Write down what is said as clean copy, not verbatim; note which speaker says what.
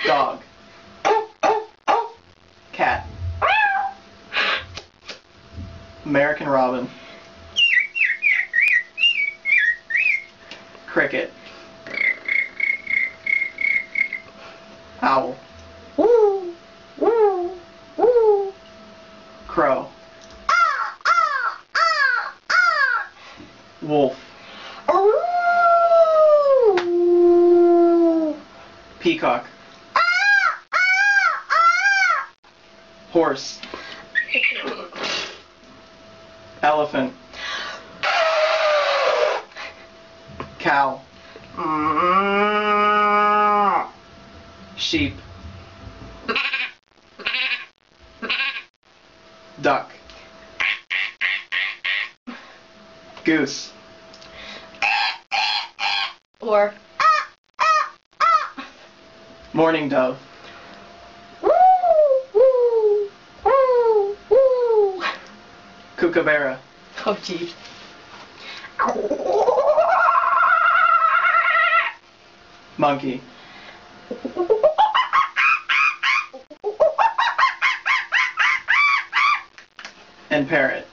Speaker 1: Dog. Cat. American robin. Cricket. Owl.
Speaker 2: Woo, woo, woo.
Speaker 1: Crow. Wolf. Peacock. Horse. Elephant. Cow. Sheep. Duck. Goose.
Speaker 2: Or
Speaker 1: Mourning dove.
Speaker 2: woo, woo, woo, woo.
Speaker 1: Kookaburra.
Speaker 2: Oh, gee.
Speaker 1: Monkey. And parrot.